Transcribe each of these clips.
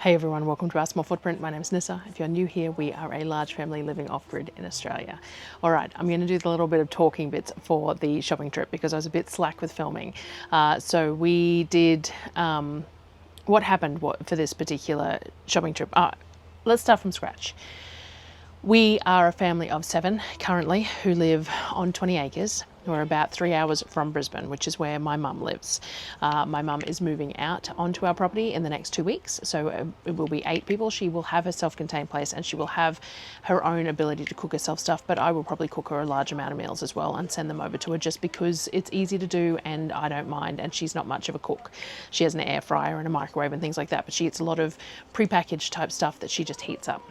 Hey everyone, welcome to Our Small Footprint. My name is Nyssa. If you're new here, we are a large family living off-grid in Australia. All right, I'm going to do the little bit of talking bits for the shopping trip because I was a bit slack with filming. So we did, what happened for this particular shopping trip? Let's start from scratch. We are a family of 7 currently who live on 20 acres. We're about 3 hours from Brisbane, which is where my mum lives. My mum is moving out onto our property in the next 2 weeks, so it will be 8 people. She will have a self-contained place and she will have her own ability to cook herself stuff, but I will probably cook her a large amount of meals as well and send them over to her just because it's easy to do and I don't mind, and she's not much of a cook. She has an air fryer and a microwave and things like that, but she eats a lot of prepackaged type stuff that she just heats up.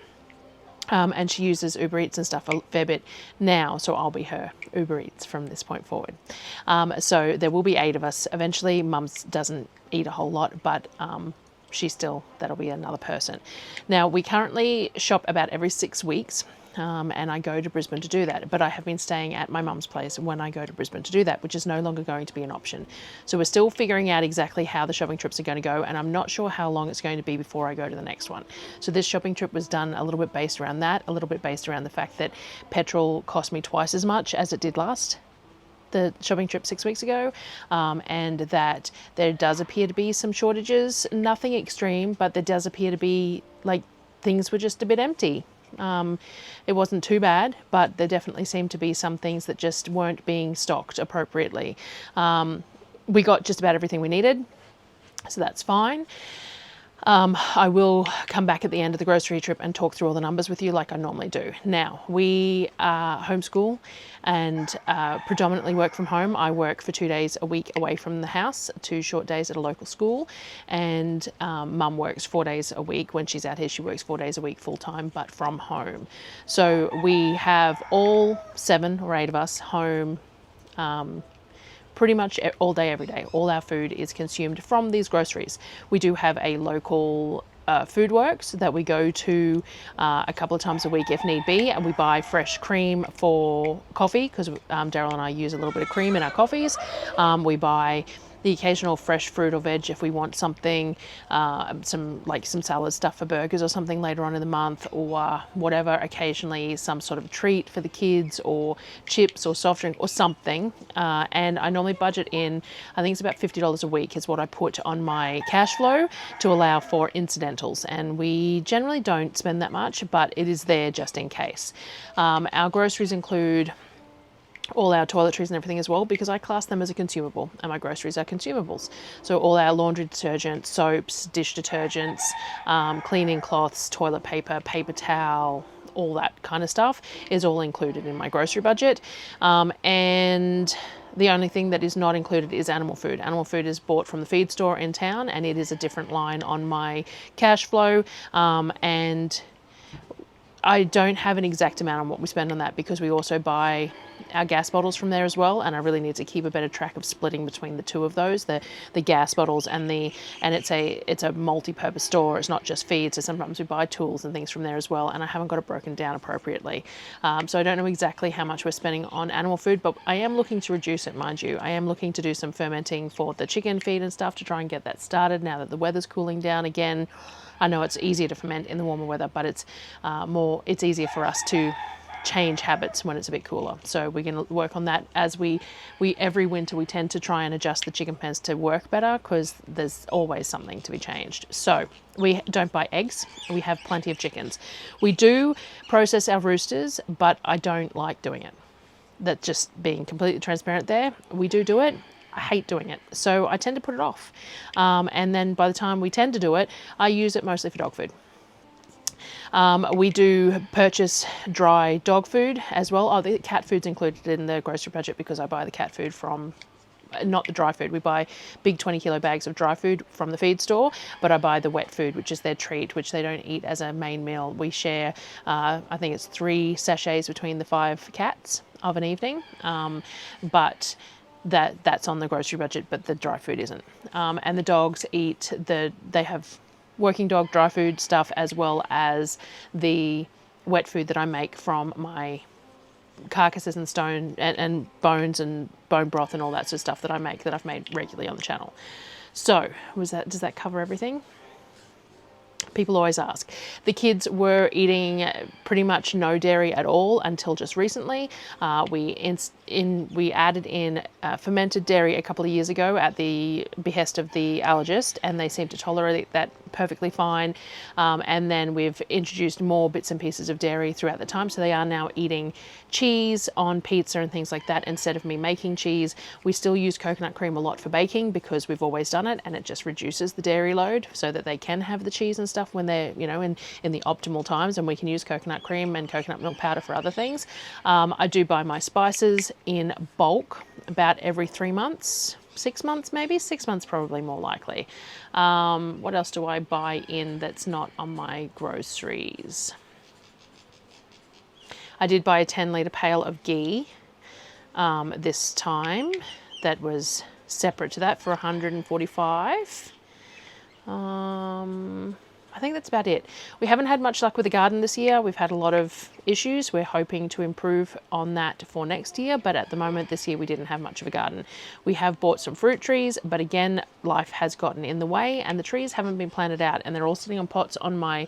And she uses Uber Eats and stuff a fair bit now, so I'll be her Uber Eats from this point forward. So there will be 8 of us. Eventually, Mum's doesn't eat a whole lot, but that'll be another person. Now, we currently shop about every 6 weeks. And I go to Brisbane to do that. But I have been staying at my mum's place when I go to Brisbane to do that, which is no longer going to be an option. So we're still figuring out exactly how the shopping trips are going to go, and I'm not sure how long it's going to be before I go to the next one. So this shopping trip was done a little bit based around that, a little bit based around the fact that petrol cost me twice as much as it did the shopping trip 6 weeks ago, and that there does appear to be some shortages. Nothing extreme, but there does appear to be, like, things were just a bit empty. It wasn't too bad, but there definitely seemed to be some things that just weren't being stocked appropriately. We got just about everything we needed, so that's fine. I will come back at the end of the grocery trip and talk through all the numbers with you like I normally do. Now, we homeschool and predominantly work from home. I work for 2 days a week away from the house, 2 short days at a local school, and Mum works 4 days a week. When she's out here, she works 4 days a week full time, but from home. So we have all 7 or 8 of us home pretty much all day, every day. All our food is consumed from these groceries. We do have a local food works that we go to a couple of times a week if need be, and we buy fresh cream for coffee because Darryl and I use a little bit of cream in our coffees. We buy the occasional fresh fruit or veg if we want something, some salad stuff for burgers or something later on in the month, or whatever, occasionally some sort of treat for the kids, or chips or soft drink or something. And I normally budget in, I think it's about $50 a week is what I put on my cash flow to allow for incidentals. And we generally don't spend that much, but it is there just in case. Our groceries include all our toiletries and everything as well, because I class them as a consumable, and my groceries are consumables. So all our laundry detergent, soaps, dish detergents, cleaning cloths, toilet paper, paper towel, all that kind of stuff is all included in my grocery budget. And the only thing that is not included is animal food. Animal food is bought from the feed store in town, and it is a different line on my cash flow. And I don't have an exact amount on what we spend on that because we also buy our gas bottles from there as well, and I really need to keep a better track of splitting between the two of those, the gas bottles and it's a multi-purpose store. It's not just feed, so sometimes we buy tools and things from there as well, and I haven't got it broken down appropriately. So I don't know exactly how much we're spending on animal food, but I am looking to reduce it, mind you. I am looking to do some fermenting for the chicken feed and stuff to try and get that started now that the weather's cooling down again. I know it's easier to ferment in the warmer weather, but it's easier for us to change habits when it's a bit cooler. So we're going to work on that as we every winter we tend to try and adjust the chicken pens to work better because there's always something to be changed. So we don't buy eggs. We have plenty of chickens. We do process our roosters, but I don't like doing it. That's just being completely transparent there. We do it. I hate doing it, so I tend to put it off. And then by the time we tend to do it, I use it mostly for dog food. We do purchase dry dog food as well. Oh, the cat food's included in the grocery budget because I buy the cat food from, not the dry food. We buy big 20-kilo bags of dry food from the feed store, but I buy the wet food, which is their treat, which they don't eat as a main meal. We share, I think it's 3 sachets between the 5 cats of an evening, but that's on the grocery budget, but the dry food isn't. And the dogs eat they have working dog dry food stuff as well as the wet food that I make from my carcasses and stone and bones and bone broth and all that sort of stuff that I make, that I've made regularly on the channel. So does that cover everything? People always ask. The kids were eating pretty much no dairy at all until just recently. We added in fermented dairy a couple of years ago at the behest of the allergist, and they seem to tolerate that perfectly fine. And then we've introduced more bits and pieces of dairy throughout the time, so they are now eating cheese on pizza and things like that instead of me making cheese. We still use coconut cream a lot for baking because we've always done it, and it just reduces the dairy load so that they can have the cheese and stuff when they're, you know, in the optimal times, and we can use coconut cream and coconut milk powder for other things. I do buy my spices in bulk about every 3 months, 6 months maybe, 6 months probably more likely. What else do I buy in that's not on my groceries? I did buy a 10-litre pail of ghee this time. That was separate to that for $145. I think that's about it. We haven't had much luck with the garden this year. We've had a lot of issues. We're hoping to improve on that for next year, but at the moment this year we didn't have much of a garden. We have bought some fruit trees, but again, life has gotten in the way and the trees haven't been planted out, and they're all sitting on pots on my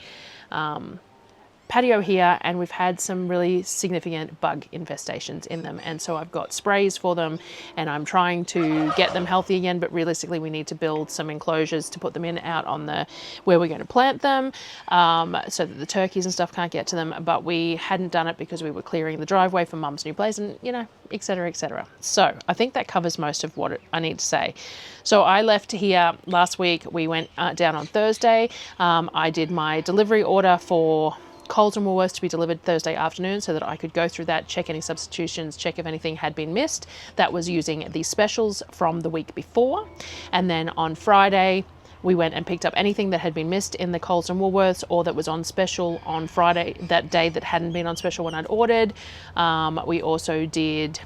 patio here, and we've had some really significant bug infestations in them, and so I've got sprays for them and I'm trying to get them healthy again, but realistically we need to build some enclosures to put them in out on the where we're going to plant them, so that the turkeys and stuff can't get to them. But we hadn't done it because we were clearing the driveway for Mum's new place, and you know, etc, etc. So I think that covers most of what I need to say. So I left here last week. We went down on Thursday. I did my delivery order for Coles and Woolworths to be delivered Thursday afternoon so that I could go through that, check any substitutions, check if anything had been missed. That was using the specials from the week before. And then on Friday, we went and picked up anything that had been missed in the Coles and Woolworths or that was on special on Friday, that day that hadn't been on special when I'd ordered. We also did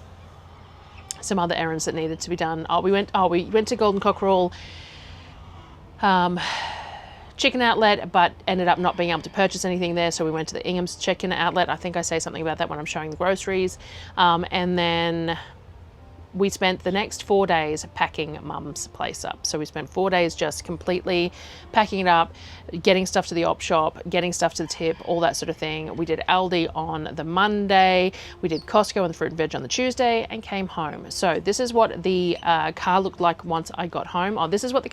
some other errands that needed to be done. We went to Golden Cockerel chicken outlet, but ended up not being able to purchase anything there, so we went to the Ingham's chicken outlet. I think I say something about that when I'm showing the groceries. And then we spent the next 4 days packing Mum's place up. So we spent 4 days just completely packing it up, getting stuff to the op shop, getting stuff to the tip, all that sort of thing. We did Aldi on the Monday, we did Costco and the fruit and veg on the Tuesday, and came home. So this is what the car looked like once I got home. Oh, this is what the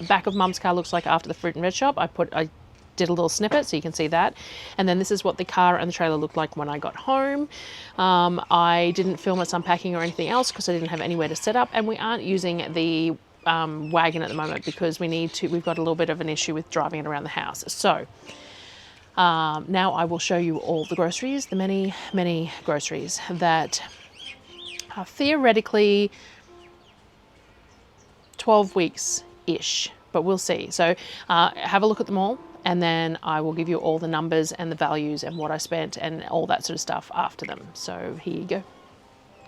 back of Mum's car looks like after the fruit and veg shop. I did a little snippet so you can see that, and then this is what the car and the trailer looked like when I got home. I didn't film us unpacking or anything else because I didn't have anywhere to set up, and we aren't using the wagon at the moment because we've got a little bit of an issue with driving it around the house. So now I will show you all the groceries, the many groceries that are theoretically 12 weeks ish, but we'll see. So have a look at them all, and then I will give you all the numbers and the values and what I spent and all that sort of stuff after them. So here you go.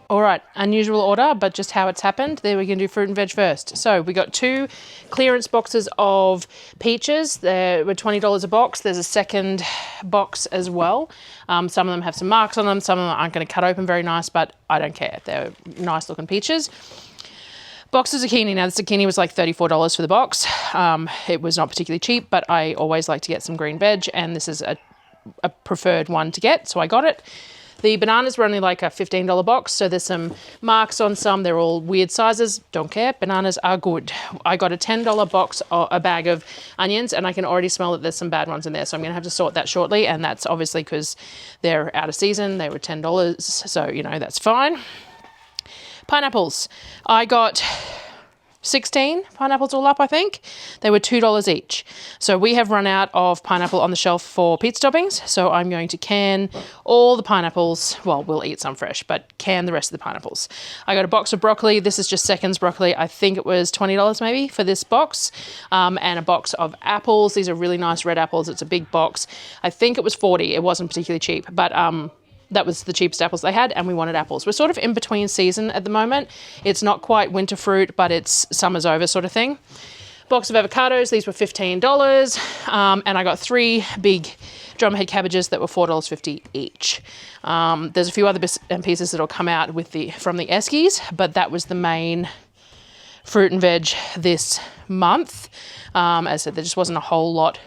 All right, unusual order, but just how it's happened. There, we're going to do fruit and veg first. So we got 2 clearance boxes of peaches. They were $20 a box. There's a second box as well. Some of them have some marks on them. Some of them aren't going to cut open very nice, but I don't care. They're nice looking peaches. Box of zucchini. Now, the zucchini was like $34 for the box. It was not particularly cheap, but I always like to get some green veg, and this is a preferred one to get, so I got it. The bananas were only like a $15 box, so there's some marks on some. They're all weird sizes. Don't care. Bananas are good. I got a $10 box, a bag of onions, and I can already smell that there's some bad ones in there, so I'm going to have to sort that shortly, and that's obviously because they're out of season. They were $10, so, you know, that's fine. Pineapples. I got 16 pineapples all up, I think. They were $2 each. So we have run out of pineapple on the shelf for pizza toppings, so I'm going to can all the pineapples. Well, we'll eat some fresh, but can the rest of the pineapples. I got a box of broccoli. This is just seconds broccoli. I think it was $20 maybe for this box. And a box of apples. These are really nice red apples. It's a big box. I think it was $40. It wasn't particularly cheap, but that was the cheapest apples they had, and we wanted apples. We're sort of in between season at the moment. It's not quite winter fruit, but it's summer's over sort of thing. Box of avocados. These were $15. And I got 3 big drumhead cabbages that were $4.50 each. There's a few other bits and pieces that'll come out from the Eskies, but that was the main fruit and veg this month. As I said, there just wasn't a whole lot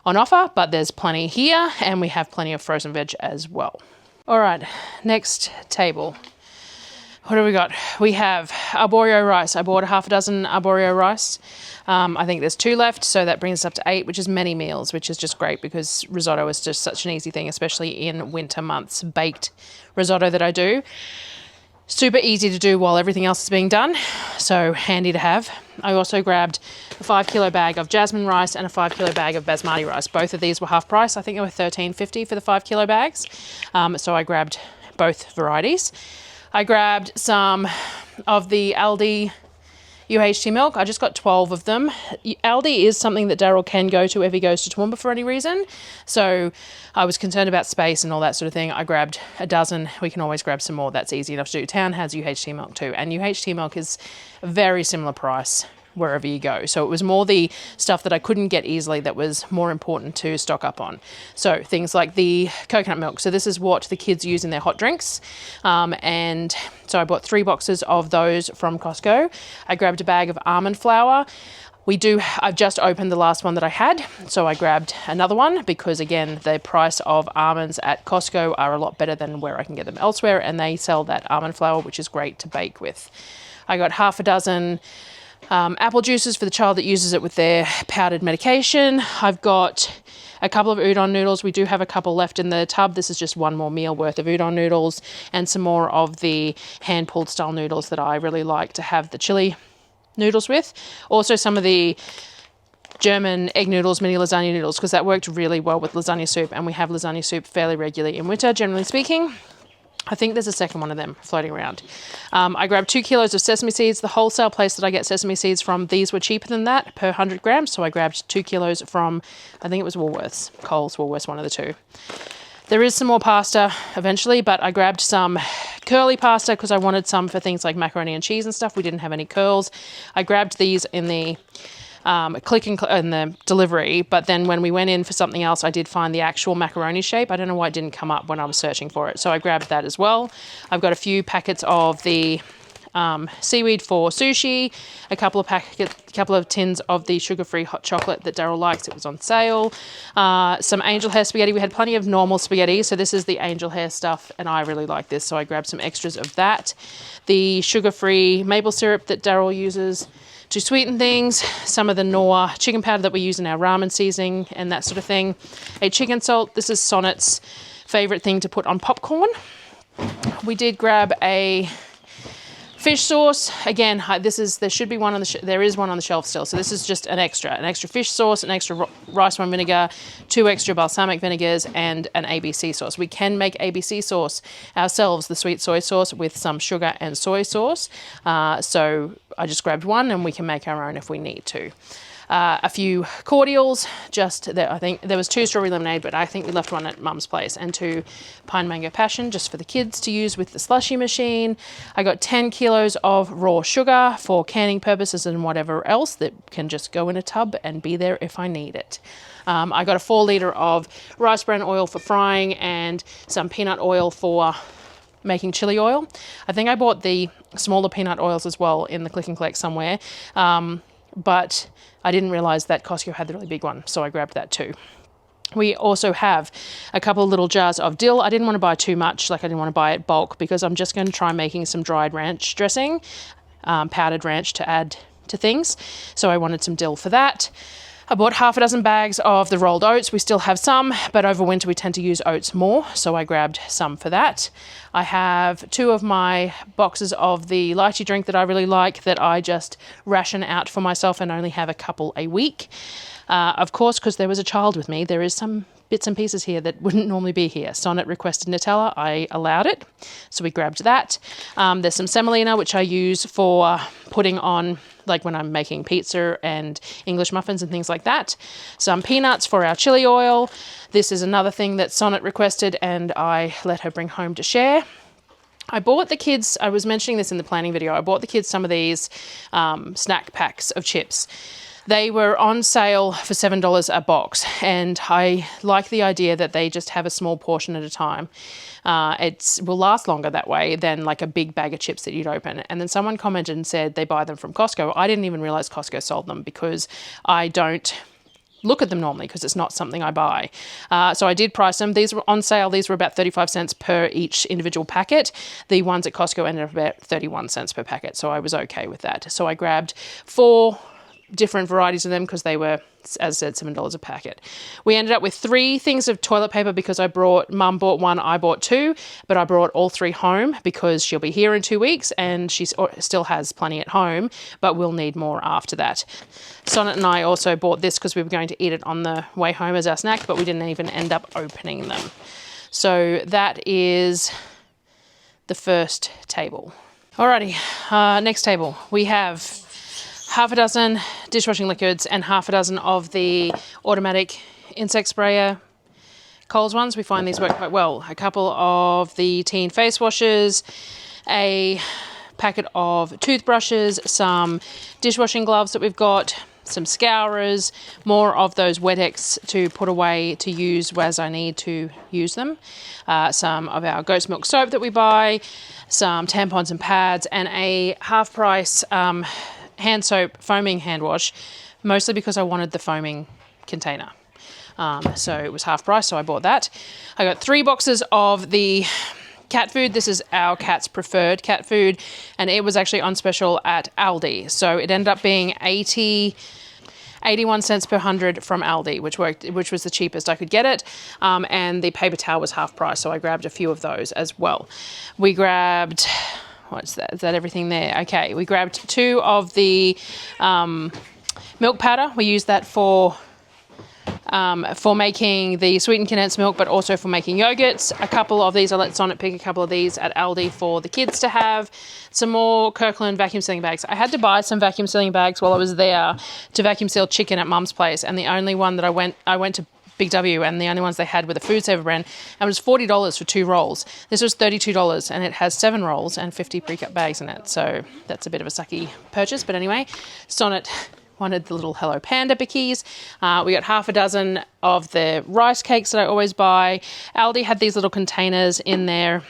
on offer, but there's plenty here, and we have plenty of frozen veg as well. All right, next table. What do we got? We have arborio rice. I bought a half a dozen arborio rice. I think there's 2 left, so that brings us up to 8, which is many meals, which is just great because risotto is just such an easy thing, especially in winter months. Baked risotto that I do. Super easy to do while everything else is being done, so handy to have. I also grabbed a 5 kilo bag of jasmine rice and a 5 kilo bag of basmati rice. Both of these were half price. I think they were $13.50 for the 5 kilo bags, so I grabbed both varieties. I grabbed some of the Aldi UHT milk. I just got 12 of them. Aldi is something that Darryl can go to if he goes to Toowoomba for any reason. So I was concerned about space and all that sort of thing. I grabbed a dozen. We can always grab some more. That's easy enough to do. Town has UHT milk too. And UHT milk is a very similar price wherever you go. So it was more the stuff that I couldn't get easily that was more important to stock up on. So things like the coconut milk. So this is what the kids use in their hot drinks. And so I bought 3 boxes of those from Costco. I grabbed a bag of almond flour. I've just opened the last one that I had, so I grabbed another one because, again, the price of almonds at Costco are a lot better than where I can get them elsewhere, and they sell that almond flour, which is great to bake with. I got half a dozen apple juices for the child that uses it with their powdered medication. I've got a couple of udon noodles. We do have a couple left in the tub. This is just one more meal worth of udon noodles and some more of the hand-pulled style noodles that I really like to have the chili noodles with. Also some of the German egg noodles, mini lasagna noodles, because that worked really well with lasagna soup, and we have lasagna soup fairly regularly in winter, generally speaking. I think there's a second one of them floating around. I grabbed 2 kilos of sesame seeds. The wholesale place that I get sesame seeds from, these were cheaper than that per 100 grams. So I grabbed 2 kilos from, I think it was Woolworths, Coles, Woolworths, one of the two. There is some more pasta eventually, but I grabbed some curly pasta because I wanted some for things like macaroni and cheese and stuff. We didn't have any curls. I grabbed these in the click and in the delivery, but then when we went in for something else, I did find the actual macaroni shape. I don't know why it didn't come up when I was searching for it, so I grabbed that as well. I've got a few packets of the seaweed for sushi, a couple of tins of the sugar-free hot chocolate that Darryl likes. It was on sale. Some angel hair spaghetti. We had plenty of normal spaghetti, so this is the angel hair stuff, and I really like this, so I grabbed some extras of that. The sugar-free maple syrup that Darryl uses to sweeten things, some of the Knorr chicken powder that we use in our ramen seasoning and that sort of thing. A chicken salt. This is Sonnet's favourite thing to put on popcorn. We did grab a fish sauce. Again, there should be one on there is one on the shelf still. So this is just an extra fish sauce, an extra rice wine vinegar, 2 extra balsamic vinegars, and an ABC sauce. We can make ABC sauce ourselves, the sweet soy sauce, with some sugar and soy sauce. So I just grabbed one, and we can make our own if we need to. A few cordials, I think there was 2 strawberry lemonade, but I think we left one at Mum's place, and 2 pine mango passion just for the kids to use with the slushy machine. I got 10 kilos of raw sugar for canning purposes and whatever else that can just go in a tub and be there if I need it. I got a 4 litre of rice bran oil for frying and some peanut oil for making chili oil. I think I bought the smaller peanut oils as well in the click and collect somewhere, but I didn't realise that Costco had the really big one, so I grabbed that too. We also have a couple of little jars of dill. I didn't want to buy too much, I didn't want to buy it bulk, because I'm just going to try making some dried ranch dressing, powdered ranch to add to things. So I wanted some dill for that. I bought half a dozen bags of the rolled oats. We still have some, but over winter we tend to use oats more, so I grabbed some for that. I have 2 of my boxes of the lychee drink that I really like that I just ration out for myself and only have a couple a week. Of course, because there was a child with me, there is some bits and pieces here that wouldn't normally be here. Sonnet requested Nutella. I allowed it, so we grabbed that. There's some semolina, which I use for putting on, like when I'm making pizza and English muffins and things like that. Some peanuts for our chili oil. This is another thing that Sonnet requested, and I let her bring home to share. I bought the kids, I was mentioning this in the planning video, I bought the kids some of these snack packs of chips. They were on sale for $7 a box, and I like the idea that they just have a small portion at a time. It will last longer that way than like a big bag of chips that you'd open. And then someone commented and said they buy them from Costco. I didn't even realize Costco sold them because I don't look at them normally because it's not something I buy. So I did price them. These were on sale. These were about 35 cents per each individual packet. The ones at Costco ended up about 31 cents per packet, so I was okay with that. So I grabbed 4 different varieties of them because they were, as I said, $7 a packet. We ended up with 3 things of toilet paper because Mum bought 1, I bought 2, but I brought all 3 home because she'll be here in 2 weeks and she still has plenty at home, but we'll need more after that. Sonnet and I also bought this because we were going to eat it on the way home as our snack, but we didn't even end up opening them. So that is the first table. Alrighty, next table. We have half a dozen dishwashing liquids and half a dozen of the automatic insect sprayer Coles ones. We find these work quite well. A couple of the teen face washes, a packet of toothbrushes, some dishwashing gloves that we've got, some scourers, more of those Wet-X to put away to use as I need to use them, some of our goat's milk soap that we buy, some tampons and pads, and a half price hand soap foaming hand wash, mostly because I wanted the foaming container. So it was half price, so I bought that. I got 3 boxes of the cat food. This is our cat's preferred cat food, and it was actually on special at Aldi. So it ended up being 81 cents per 100 from Aldi, which was the cheapest I could get it. And the paper towel was half price, so I grabbed a few of those as well. We grabbed... What's that? Is that everything there? Okay, we grabbed 2 of the milk powder. We use that for making the sweetened condensed milk, but also for making yogurts. A couple of these, I let Sonnet pick a couple of these at Aldi for the kids to have. Some more Kirkland vacuum sealing bags. I had to buy some vacuum sealing bags while I was there to vacuum seal chicken at Mum's place, and the only one that I went to Big W, and the only ones they had were the Food Saver brand, and it was $40 for 2 rolls. This was $32, and it has 7 rolls and 50 pre-cut bags in it, so that's a bit of a sucky purchase. But anyway, Sonnet wanted the little Hello Panda bickies. We got half a dozen of the rice cakes that I always buy. Aldi had these little containers in their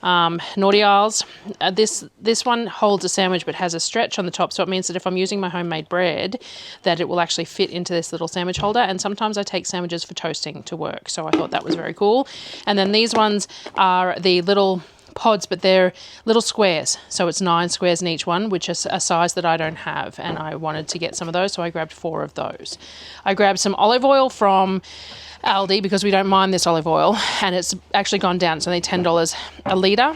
naughty aisles. This one holds a sandwich but has a stretch on the top, so it means that if I'm using my homemade bread, that it will actually fit into this little sandwich holder. And sometimes I take sandwiches for toasting to work, so I thought that was very cool. And then these ones are the little pods, but they're little squares, so it's 9 squares in each one, which is a size that I don't have, and I wanted to get some of those, so I grabbed 4 of those. I grabbed some olive oil from Aldi because we don't mind this olive oil, and it's actually gone down. It's only $10 a litre.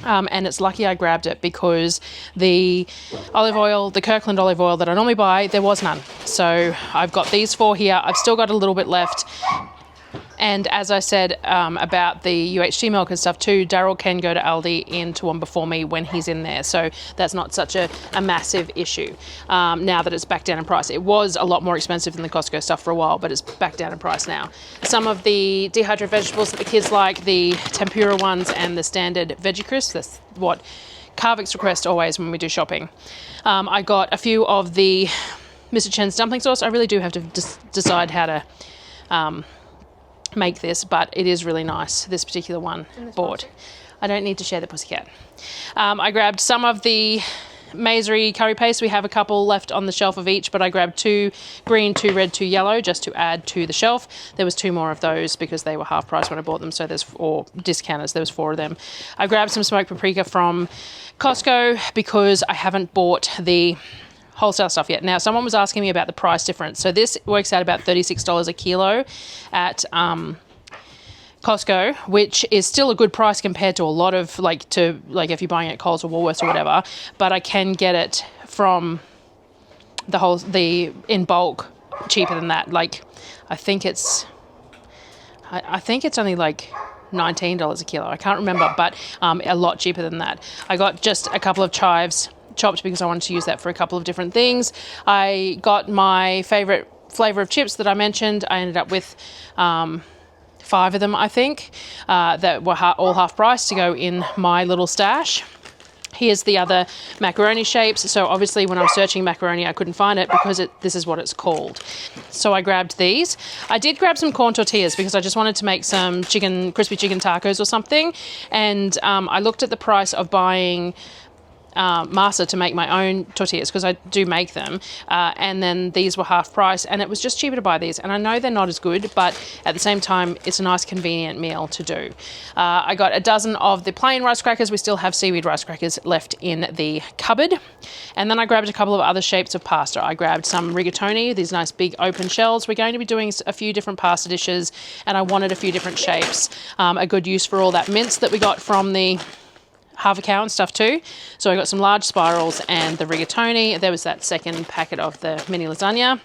And it's lucky I grabbed it because the olive oil, the Kirkland olive oil that I normally buy, there was none. So I've got these 4 here. I've still got a little bit left. And as I said about the UHT milk and stuff too, Darryl can go to Aldi in Toowoomba before me when he's in there. So that's not such a massive issue now that it's back down in price. It was a lot more expensive than the Costco stuff for a while, but it's back down in price now. Some of the dehydrated vegetables that the kids like, the tempura ones and the standard veggie crisps, that's what Kavik's request always when we do shopping. I got a few of the Mr. Chen's dumpling sauce. I really do have to decide how to make this, but it is really nice, this particular one bought. I don't need to share the pussycat. I grabbed some of the Maisery curry paste. We have a couple left on the shelf of each, but I grabbed 2 green, 2 red, 2 yellow just to add to the shelf. There was 2 more of those because they were half price when I bought them, so there's 4 discounters. There was 4 of them. I grabbed some smoked paprika from Costco because I haven't bought the wholesale stuff yet. Now, someone was asking me about the price difference. So this works out about $36 a kilo at Costco, which is still a good price compared to a lot of like if you're buying at Coles or Woolworths or whatever. But I can get it from in bulk cheaper than that. Like I think it's only like $19 a kilo. I can't remember, but a lot cheaper than that. I got just a couple of chives chopped because I wanted to use that for a couple of different things. I got my favorite flavor of chips that I mentioned. I ended up with 5 of them, I think, that were all half price to go in my little stash. Here's the other macaroni shapes. So obviously when I was searching macaroni, I couldn't find it because this is what it's called. So I grabbed these. I did grab some corn tortillas because I just wanted to make some crispy chicken tacos or something. And I looked at the price of buying masa to make my own tortillas, because I do make them, and then these were half price, and it was just cheaper to buy these. And I know they're not as good, but at the same time it's a nice convenient meal to do. I got a dozen of the plain rice crackers. We still have seaweed rice crackers left in the cupboard. And then I grabbed a couple of other shapes of pasta. I grabbed some rigatoni, these nice big open shells. We're going to be doing a few different pasta dishes, and I wanted a few different shapes. A good use for all that mince that we got from the half a cow and stuff too. So I got some large spirals and the rigatoni. There was that second packet of the mini lasagna.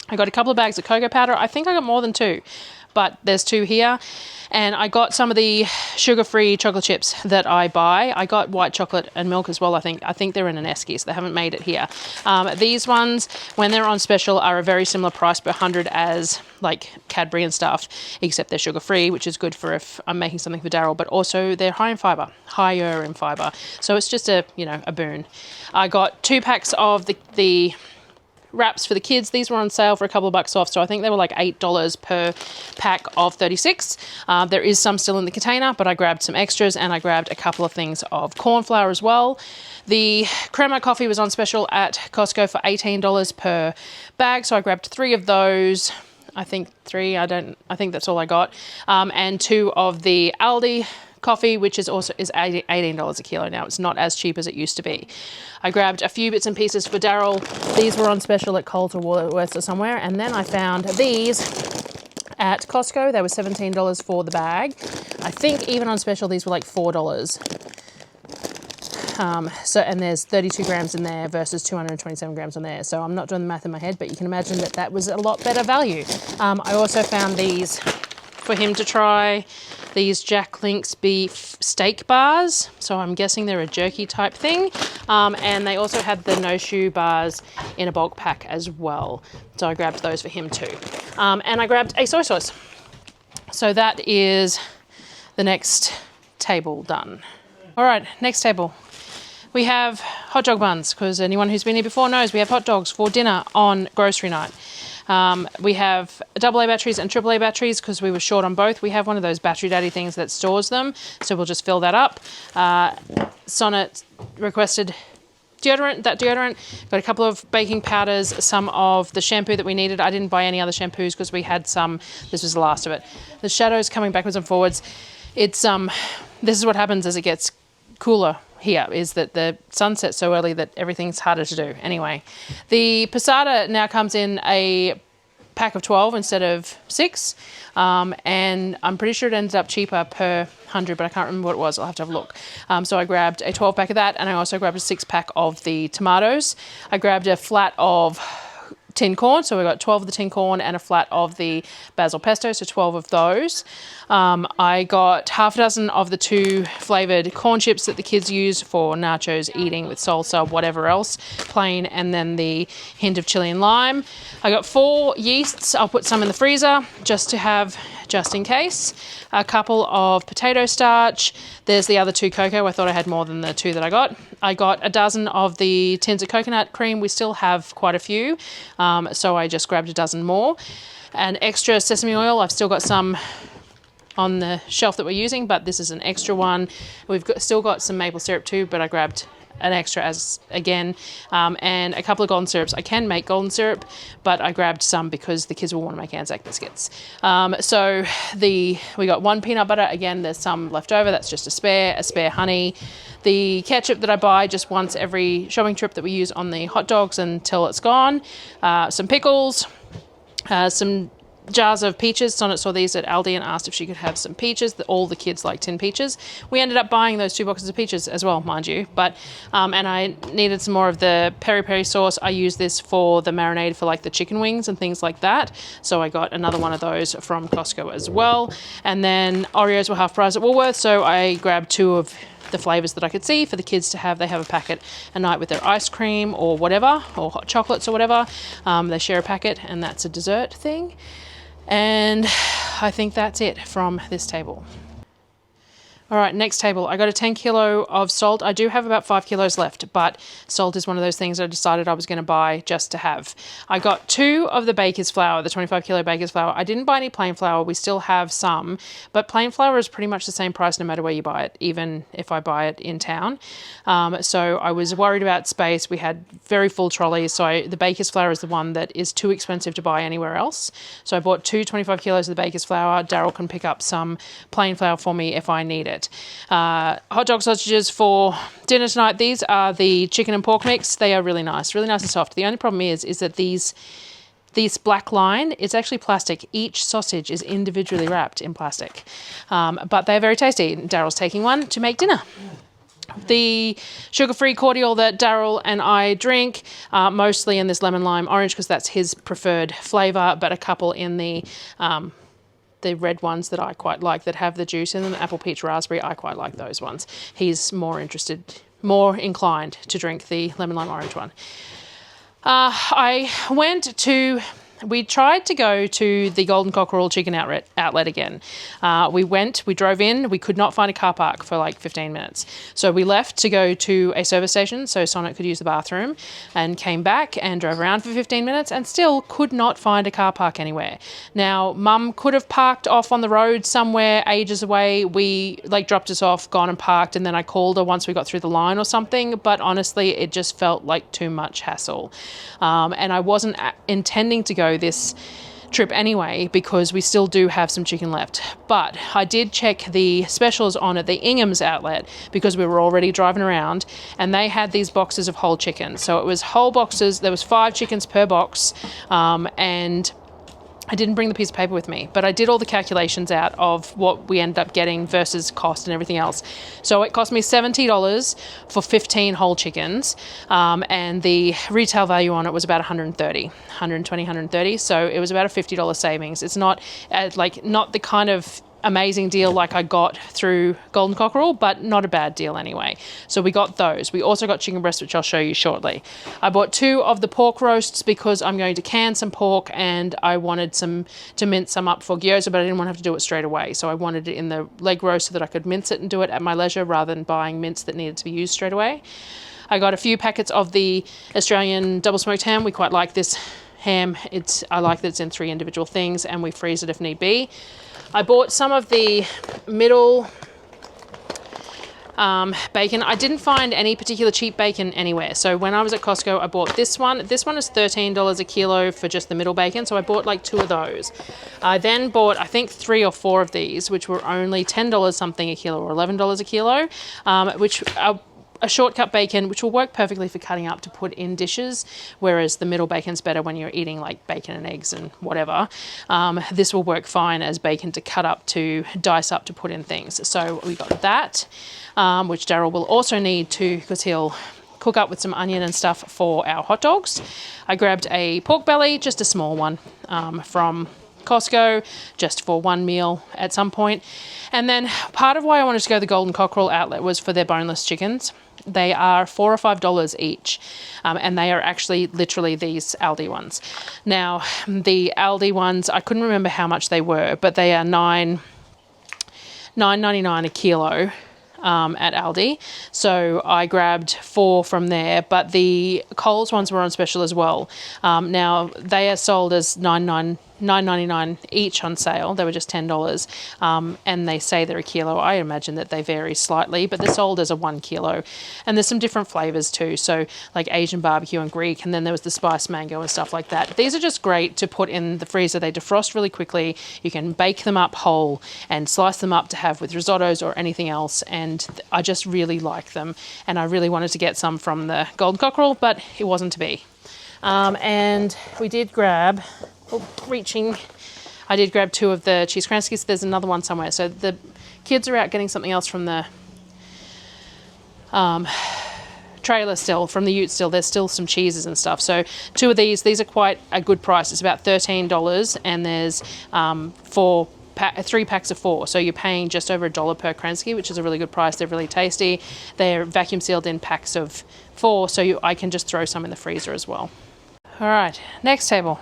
I got a couple of bags of cocoa powder. I think I got more than 2, but there's 2 here. And I got some of the sugar-free chocolate chips that I buy. I got white chocolate and milk as well, I think. I think they're in an esky, so they haven't made it here. These ones, when they're on special, are a very similar price per 100 as like Cadbury and stuff, except they're sugar-free, which is good for if I'm making something for Darryl, but also they're higher in fibre. So it's just a boon. I got 2 packs of the wraps for the kids. These were on sale for a couple of bucks off, so I think they were like $8 per pack of 36. There is some still in the container, but I grabbed some extras, and I grabbed a couple of things of corn flour as well. The crema coffee was on special at Costco for $18 per bag, so I grabbed 3 of those. I think 3, I think that's all I got. And 2 of the Aldi coffee, which is $18 a kilo now. It's not as cheap as it used to be. I grabbed a few bits and pieces for Darryl. These were on special at Coles or Woolworths or somewhere. And then I found these at Costco. They were $17 for the bag. I think even on special, these were like $4. And there's 32 grams in there versus 227 grams on there. So I'm not doing the math in my head, but you can imagine that that was a lot better value. I also found these for him to try. These Jack Link's beef steak bars. So I'm guessing they're a jerky type thing. And they also had the no shoe bars in a bulk pack as well. So I grabbed those for him too. And I grabbed a soy sauce. So that is the next table done. All right, next table. We have hot dog buns, because anyone who's been here before knows we have hot dogs for dinner on grocery night. We have AA batteries and AAA batteries because we were short on both. We have one of those battery daddy things that stores them, so we'll just fill that up. Sonnet requested deodorant. Got a couple of baking powders, some of the shampoo that we needed. I didn't buy any other shampoos because we had some. This was the last of it. The shadows coming backwards and forwards. It's this is what happens as it gets cooler here, is that the sun sets so early that everything's harder to do. Anyway, the passata now comes in a pack of 12 instead of 6, and I'm pretty sure it ended up cheaper per 100, but I can't remember what it was. I'll have to have a look. So I grabbed a 12 pack of that, and I also grabbed a 6 pack of the tomatoes. I grabbed a flat of tin corn, so we got 12 of the tin corn and a flat of the basil pesto, so 12 of those. I got half a dozen of the 2 flavoured corn chips that the kids use for nachos, eating with salsa, whatever else, plain, and then the hint of chili and lime. I got 4 yeasts. I'll put some in the freezer just to have, just in case. A couple of potato starch. There's the other 2 cocoa. I thought I had more than the 2 that I got. I got a dozen of the tins of coconut cream. We still have quite a few, so I just grabbed a dozen more. And extra sesame oil. I've still got some on the shelf that we're using, but this is an extra one. We've still got some maple syrup too, but I grabbed an extra and a couple of golden syrups. I can make golden syrup, but I grabbed some because the kids will want to make Anzac biscuits. We got 1 peanut butter. Again, there's some left over. That's just a spare honey. The ketchup that I buy just once every shopping trip that we use on the hot dogs until it's gone. Some pickles, some jars of peaches. Sonnet saw these at Aldi and asked if she could have some peaches. All the kids like tin peaches. We ended up buying those 2 boxes of peaches as well, mind you. But and I needed some more of the peri-peri sauce. I use this for the marinade for like the chicken wings and things like that. So I got another one of those from Costco as well. And then Oreos were half price at Woolworths, so I grabbed 2 of the flavours that I could see for the kids to have. They have a packet a night with their ice cream or whatever, or hot chocolates or whatever. They share a packet, and that's a dessert thing. And I think that's it from this table. All right, next table. I got a 10 kilo of salt. I do have about 5 kilos left, but salt is one of those things I decided I was going to buy just to have. I got 2 of the baker's flour, the 25 kilo baker's flour. I didn't buy any plain flour. We still have some, but plain flour is pretty much the same price no matter where you buy it, even if I buy it in town. So I was worried about space. We had very full trolleys, so the baker's flour is the one that is too expensive to buy anywhere else. So I bought 2 25 kilos of the baker's flour. Darryl can pick up some plain flour for me if I need it. Hot dog sausages for dinner tonight. These are the chicken and pork mix. They are really nice and soft. The only problem is that this black line is actually plastic. Each sausage is individually wrapped in plastic, but they're very tasty. Darryl's taking one to make dinner. The sugar-free cordial that Darryl and I drink, mostly in this lemon lime orange because that's his preferred flavour, but a couple in the red ones that I quite like that have the juice in them, apple, peach, raspberry. I quite like those ones. He's more inclined to drink the lemon lime orange one. We tried to go to the Golden Cockerel chicken outlet again. We drove in, we could not find a car park for like 15 minutes. So we left to go to a service station so Sonnet could use the bathroom, and came back and drove around for 15 minutes and still could not find a car park anywhere. Now, Mum could have parked off on the road somewhere ages away. We dropped us off, gone and parked, and then I called her once we got through the line or something. But honestly, it just felt like too much hassle. And I wasn't intending to go this trip anyway because we still do have some chicken left. But I did check the specials on at the Ingham's outlet because we were already driving around, and they had these boxes of whole chicken. So it was whole boxes. There was 5 chickens per box, and I didn't bring the piece of paper with me, but I did all the calculations out of what we ended up getting versus cost and everything else. So it cost me $70 for 15 whole chickens, and the retail value on it was about $130. So it was about a $50 savings. It's not not the kind of amazing deal like I got through Golden Cockerel, but not a bad deal anyway. So we got those. We also got chicken breast, which I'll show you shortly. I bought 2 of the pork roasts because I'm going to can some pork and I wanted to mince some up for gyoza, but I didn't want to have to do it straight away. So I wanted it in the leg roast so that I could mince it and do it at my leisure rather than buying mince that needed to be used straight away. I got a few packets of the Australian double smoked ham. We quite like this ham. I like that it's in 3 individual things, and we freeze it if need be. I bought some of the middle bacon. I didn't find any particular cheap bacon anywhere. So when I was at Costco, I bought this one. This one is $13 a kilo for just the middle bacon. So I bought like 2 of those. I then bought, I think, 3 or 4 of these, which were only $10 something a kilo or $11 a kilo, which are a shortcut bacon, which will work perfectly for cutting up to put in dishes, whereas the middle bacon's better when you're eating like bacon and eggs and whatever. This will work fine as bacon to cut up, to dice up, to put in things. So we got that, which Darryl will also need to, because he'll cook up with some onion and stuff for our hot dogs. I grabbed a pork belly, just a small one, from Costco, just for one meal at some point. And then part of why I wanted to go to the Golden Cockerel outlet was for their boneless chickens. They are $4 or $5 each, and they are actually literally these Aldi ones. Now, the Aldi ones, I couldn't remember how much they were, but they are $9.99 a kilo at Aldi. So I grabbed 4 from there, but the Coles ones were on special as well. Now, they are sold as $9.99 each on sale. They were just $10, and they say they're a kilo. I imagine that they vary slightly, but they're sold as a 1 kilo. And there's some different flavors too, so like Asian barbecue and Greek, and then there was the spiced mango and stuff like that. These are just great to put in the freezer. They defrost really quickly. You can bake them up whole and slice them up to have with risottos or anything else, and I just really like them, and I really wanted to get some from the Golden Cockerel, but it wasn't to be. And we did grab, I did grab 2 of the cheese Kranskis. There's another one somewhere. So the kids are out getting something else from the trailer still, from the ute still. There's still some cheeses and stuff. So 2 of these are quite a good price. It's about $13, and there's 3 packs of 4. So you're paying just over $1 per Kransky, which is a really good price. They're really tasty. They're vacuum sealed in packs of 4, so I can just throw some in the freezer as well. All right, next table.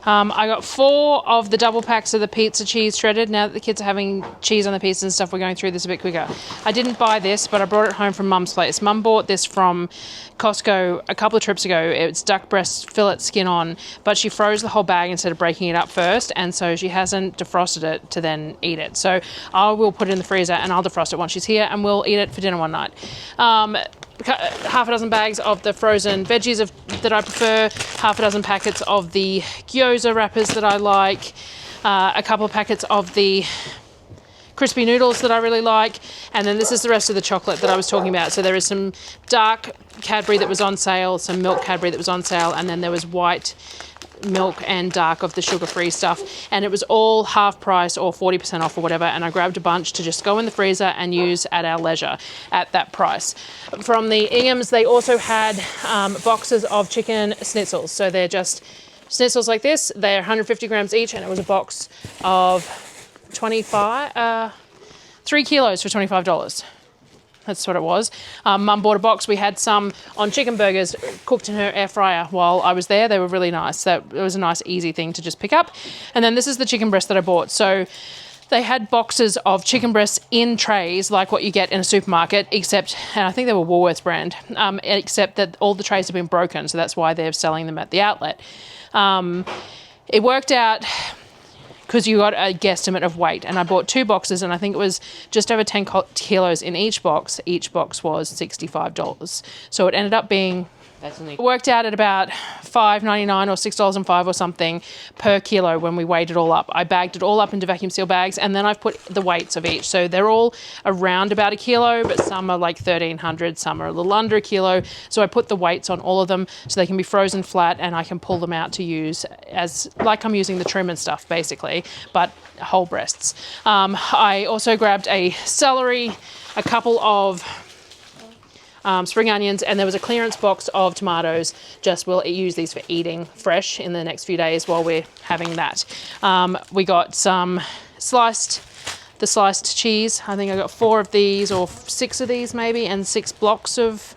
I got 4 of the double packs of the pizza cheese shredded. Now that the kids are having cheese on the pizza and stuff, we're going through this a bit quicker. I didn't buy this, but I brought it home from Mum's place. Mum bought this from Costco a couple of trips ago. It's duck breast fillet skin on, but she froze the whole bag instead of breaking it up first, and so she hasn't defrosted it to then eat it. So I will put it in the freezer and I'll defrost it once she's here, and we'll eat it for dinner one night. Half a dozen bags of the frozen veggies that I prefer, half a dozen packets of the gyoza wrappers that I like, a couple of packets of the crispy noodles that I really like, and then this is the rest of the chocolate that I was talking about. So there is some dark Cadbury that was on sale, some milk Cadbury that was on sale, and then there was white milk and dark of the sugar-free stuff, and it was all half price or 40% off or whatever, and I grabbed a bunch to just go in the freezer and use at our leisure at that price. From the Ingham's, they also had boxes of chicken schnitzels, so they're just schnitzels like this. They're 150 grams each, and it was a box of 3 kilos for $25. That's what it was. Mum bought a box. We had some on chicken burgers cooked in her air fryer while I was there. They were really nice. It was a nice, easy thing to just pick up. And then this is the chicken breast that I bought. So they had boxes of chicken breasts in trays like what you get in a supermarket, except, and I think they were Woolworths brand, except that all the trays have been broken. So that's why they're selling them at the outlet. It worked out because you got a guesstimate of weight, and I bought 2 boxes, and I think it was just over 10 kilos in each box. Each box was $65, so it ended up being, it worked out at about $5.99 or $6.05 or something per kilo when we weighed it all up. I bagged it all up into vacuum seal bags, and then I've put the weights of each. So they're all around about a kilo, but some are like 1,300, some are a little under a kilo. So I put the weights on all of them so they can be frozen flat, and I can pull them out to use as, like I'm using the trim and stuff basically, but whole breasts. I also grabbed a celery, a couple of spring onions, and there was a clearance box of tomatoes. Just we'll use these for eating fresh in the next few days while we're having that. We got some sliced cheese. I think I got 4 of these or 6 of these maybe, and 6 blocks of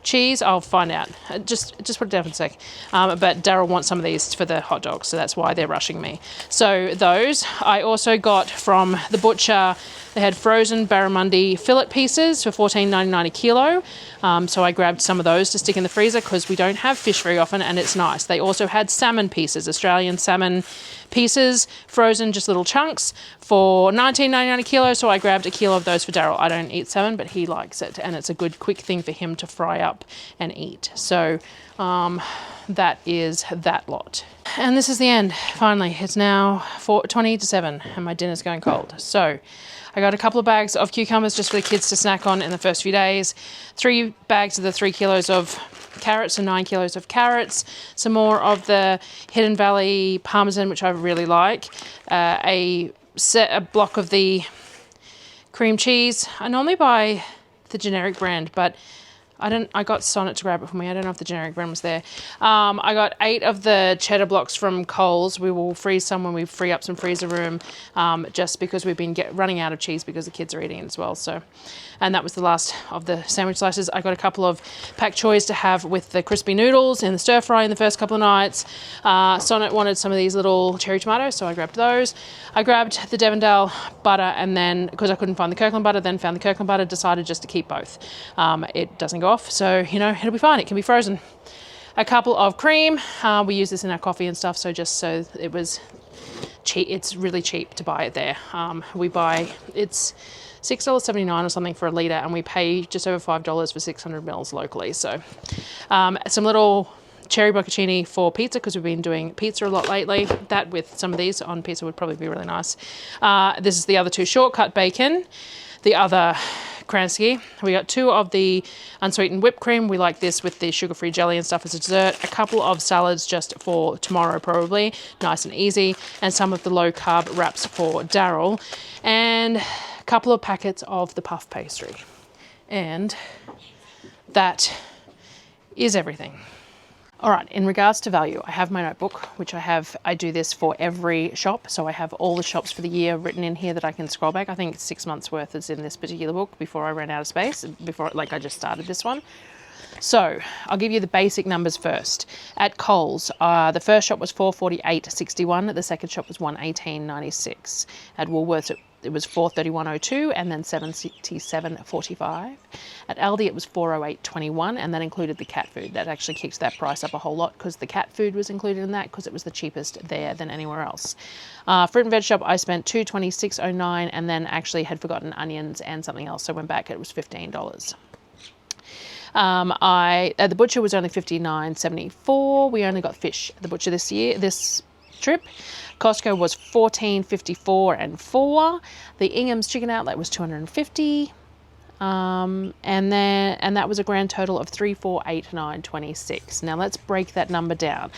cheese. I'll find out. Just put it down for a sec. But Darryl wants some of these for the hot dogs, so that's why they're rushing me. So those. I also got from the butcher, they had frozen barramundi fillet pieces for $14.99 a kilo. So I grabbed some of those to stick in the freezer because we don't have fish very often, and it's nice. They also had salmon pieces, Australian salmon pieces, frozen, just little chunks, for $19.99 a kilo. So I grabbed a kilo of those for Darryl. I don't eat salmon, but he likes it, and it's a good quick thing for him to fry up and eat. So that is that lot. And this is the end, finally. It's now 20 to 7, and my dinner's going cold. So I got a couple of bags of cucumbers just for the kids to snack on in the first few days, 3 bags of the 3 kilos of carrots and 9 kilos of carrots, some more of the Hidden Valley Parmesan, which I really like, a block of the cream cheese. I normally buy the generic brand, but I got Sonnet to grab it for me. I don't know if the generic brand was there. I got 8 of the cheddar blocks from Coles. We will freeze some when we free up some freezer room, just because we've been running out of cheese because the kids are eating it as well. So, and that was the last of the sandwich slices. I got a couple of pak choys to have with the crispy noodles and the stir fry in the first couple of nights. Sonnet wanted some of these little cherry tomatoes, so I grabbed those. I grabbed the Devondale butter, and then, because I couldn't find the Kirkland butter, then found the Kirkland butter, decided just to keep both. It doesn't go off, so you know, it'll be fine. It can be frozen. A couple of cream. We use this in our coffee and stuff, so just so it was cheap. It's really cheap to buy it there. It's $6.79 or something for a litre, and we pay just over $5 for 600 mils locally. So some little cherry bocconcini for pizza, because we've been doing pizza a lot lately. That with some of these on pizza would probably be really nice. This is the other 2 shortcut bacon. The other Kransky. We got 2 of the unsweetened whipped cream. We like this with the sugar-free jelly and stuff as a dessert. A couple of salads just for tomorrow probably, nice and easy. And some of the low-carb wraps for Darryl. And a couple of packets of the puff pastry. And that is everything. All right, in regards to value, I have my notebook, which I do this for every shop. So I have all the shops for the year written in here that I can scroll back. I think 6 months worth is in this particular book before I ran out of space, I just started this one. So I'll give you the basic numbers first. At Coles, the first shop was $448.61. The second shop was $118.96. At Woolworths, it was $431.02 and then $77.45. At Aldi, it was $408.21, and that included the cat food. That actually kicked that price up a whole lot because the cat food was included in that because it was the cheapest there than anywhere else. Fruit and veg shop, I spent $226.09 and then actually had forgotten onions and something else, so went back, it was $15. At the butcher was only $59.74. We only got fish at the butcher this trip. Costco was $14.54 and 4. The Ingham's chicken outlet was $250. And that was a grand total of $348.926. Now let's break that number down.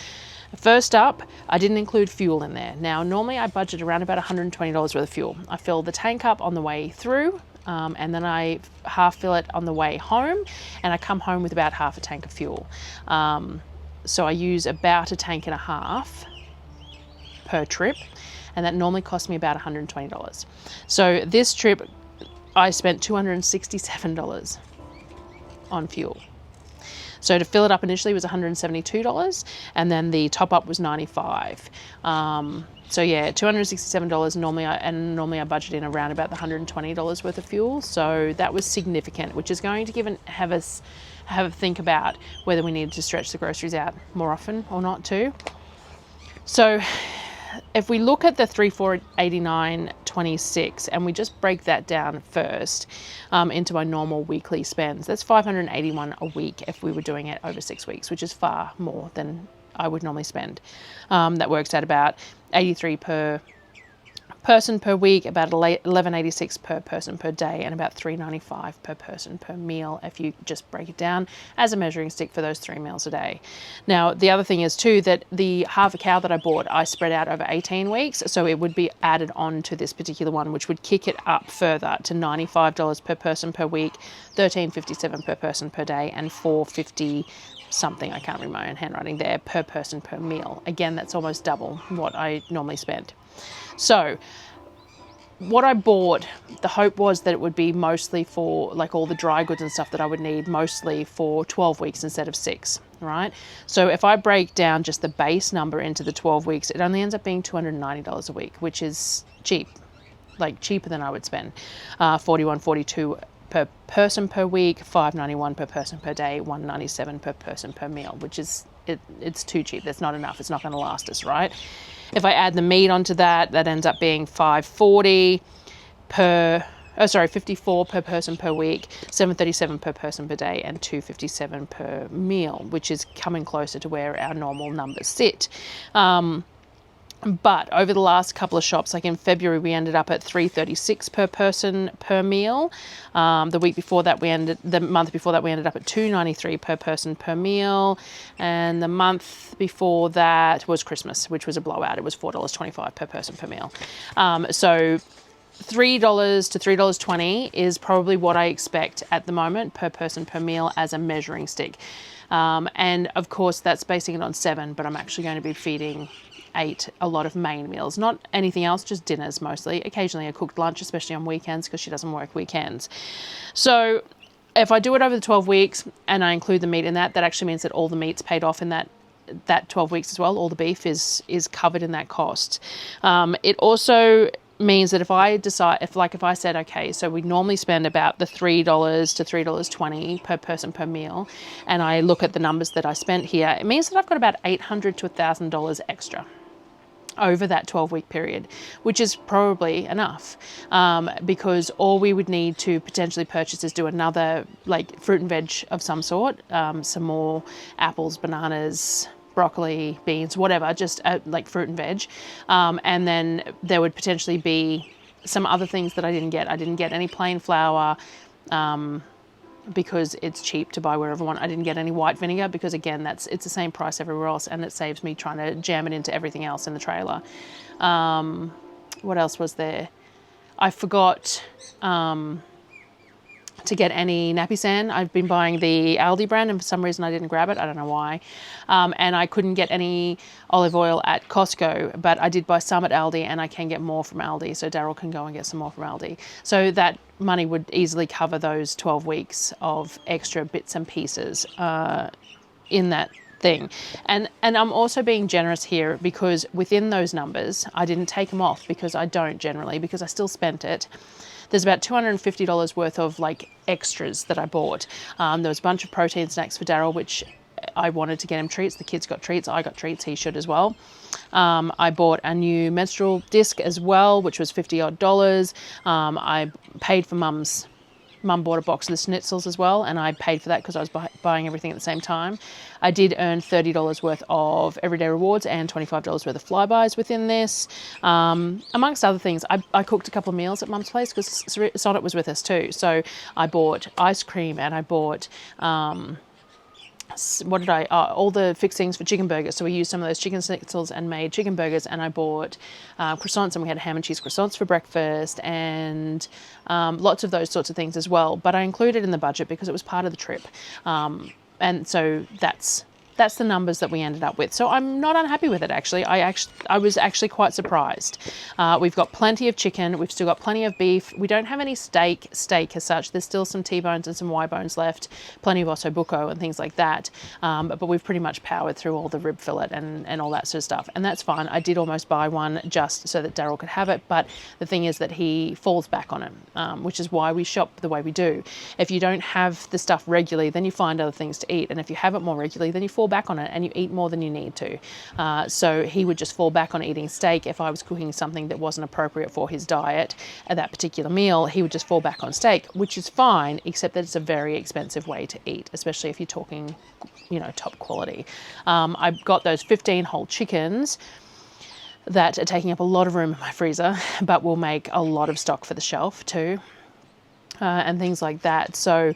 First up, I didn't include fuel in there. Now normally I budget around about $120 worth of fuel. I fill the tank up on the way through. And then I half fill it on the way home, and I come home with about half a tank of fuel. So I use about a tank and a half per trip, and that normally costs me about $120. So this trip, I spent $267 on fuel. So to fill it up initially was $172, and then the top up was $95. So yeah, $267 normally I budget in around about the $120 worth of fuel. So that was significant, which is going to have a think about whether we needed to stretch the groceries out more often or not too. So if we look at the $348.926 and we just break that down first into my normal weekly spends, that's $581 a week if we were doing it over 6 weeks, which is far more than I would normally spend. That works out about $83 per person per week, about $11.86 per person per day, and about $3.95 per person per meal if you just break it down as a measuring stick for those 3 meals a day. Now the other thing is too that the half a cow that I bought, I spread out over 18 weeks, so it would be added on to this particular one, which would kick it up further to $95 per person per week, $13.57 per person per day, and $4.50 something, I can't read my own handwriting there, per person per meal. Again, that's almost double what I normally spend. So what I bought, the hope was that it would be mostly for like all the dry goods and stuff that I would need mostly for 12 weeks instead of 6, right? So if I break down just the base number into the 12 weeks, it only ends up being $290 a week, which is cheap, like cheaper than I would spend. $41.42 per person per week, $5.91 per person per day, $1.97 per person per meal, which is, it's too cheap. That's not enough. It's not going to last us, right? If I add the meat onto that, that ends up being $54 per person per week, $7.37 per person per day, and $2.57 per meal, which is coming closer to where our normal numbers sit. But over the last couple of shops, like in February, we ended up at $3.36 per person per meal. The month before that, we ended up at $2.93 per person per meal. And the month before that was Christmas, which was a blowout. It was $4.25 per person per meal. So $3 to $3.20 is probably what I expect at the moment per person per meal as a measuring stick. And of course, that's basing it on 7, but I'm actually going to be feeding 8 a lot of main meals, not anything else, just dinners mostly, occasionally a cooked lunch, especially on weekends because she doesn't work weekends. So if I do it over the 12 weeks and I include the meat in that, that actually means that all the meat's paid off in that 12 weeks as well. All the beef is covered in that cost. It also means that if I said, okay, so we normally spend about the $3 to $3.20 per person per meal, and I look at the numbers that I spent here, it means that I've got about $800 to $1,000 extra over that 12-week period, which is probably enough, because all we would need to potentially purchase is do another like fruit and veg of some sort, some more apples, bananas, broccoli, beans, whatever, just like fruit and veg. And then there would potentially be some other things that I didn't get. I didn't get any plain flour because it's cheap to buy wherever I want. I didn't get any white vinegar because, again, it's the same price everywhere else, and it saves me trying to jam it into everything else in the trailer. What else was there? I forgot to get any nappy sand. I've been buying the Aldi brand and for some reason I didn't grab it. I don't know why. And I couldn't get any olive oil at Costco, but I did buy some at Aldi and I can get more from Aldi. So Darryl can go and get some more from Aldi. So that money would easily cover those 12 weeks of extra bits and pieces in that thing. And I'm also being generous here because within those numbers, I didn't take them off because I don't generally, because I still spent it. There's about $250 worth of like extras that I bought. There was a bunch of protein snacks for Darryl, which I wanted to get him treats. The kids got treats. I got treats. He should as well. I bought a new menstrual disc as well, which was $50 odd. I paid for Mum bought a box of the schnitzels as well, and I paid for that because I was buying everything at the same time. I did earn $30 worth of everyday rewards and $25 worth of flybys within this. Amongst other things, I cooked a couple of meals at Mum's place because Sonnet was with us too. So I bought ice cream and I bought all the fixings for chicken burgers. So we used some of those chicken schnitzels and made chicken burgers, and I bought croissants, and we had ham and cheese croissants for breakfast, and lots of those sorts of things as well. But I included in the budget because it was part of the trip. And so that's the numbers that we ended up with. So I'm not unhappy with it, actually. I was actually quite surprised. We've got plenty of chicken. We've still got plenty of beef. We don't have any steak as such. There's still some T-bones and some Y-bones left, plenty of ossobuco and things like that. But we've pretty much powered through all the rib fillet and all that sort of stuff. And that's fine. I did almost buy one just so that Darryl could have it. But the thing is that he falls back on it, which is why we shop the way we do. If you don't have the stuff regularly, then you find other things to eat. And if you have it more regularly, then you fall back on it and you eat more than you need to. So he would just fall back on eating steak. If I was cooking something that wasn't appropriate for his diet at that particular meal, he would just fall back on steak, which is fine, except that it's a very expensive way to eat, especially if you're talking, top quality. I've got those 15 whole chickens that are taking up a lot of room in my freezer, but will make a lot of stock for the shelf too, and things like that. So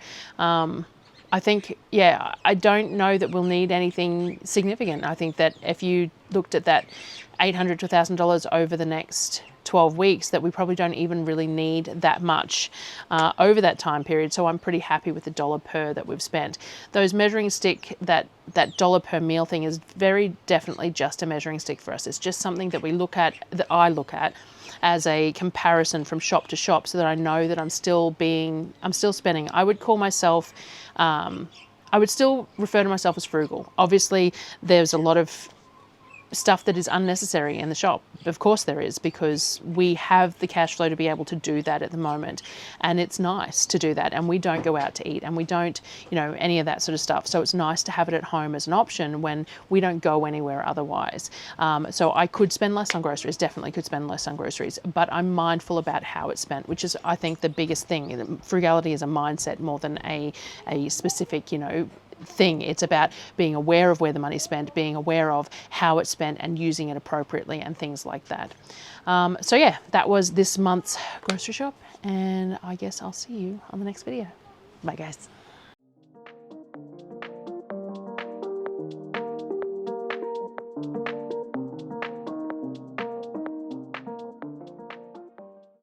I think, I don't know that we'll need anything significant. I think that if you looked at that $800 to $1,000 over the next 12 weeks, that we probably don't even really need that much over that time period. So I'm pretty happy with the dollar per that we've spent. Those measuring stick, that dollar per meal thing is very definitely just a measuring stick for us. It's just something that I look at as a comparison from shop to shop, so that I know that I'm still spending. I would call myself, I would still refer to myself as frugal. Obviously, there's a lot of stuff that is unnecessary in the shop. Of course there is, because we have the cash flow to be able to do that at the moment, and it's nice to do that, and we don't go out to eat, and we don't, any of that sort of stuff. So it's nice to have it at home as an option when we don't go anywhere otherwise. So I could spend less on groceries, definitely could spend less on groceries, but I'm mindful about how it's spent, which is, I think, the biggest thing. Frugality is a mindset more than a specific, thing. It's about being aware of where the money's spent, being aware of how it's spent, and using it appropriately and things like that. So yeah, that was this month's grocery shop, and I guess I'll see you on the next video. Bye guys.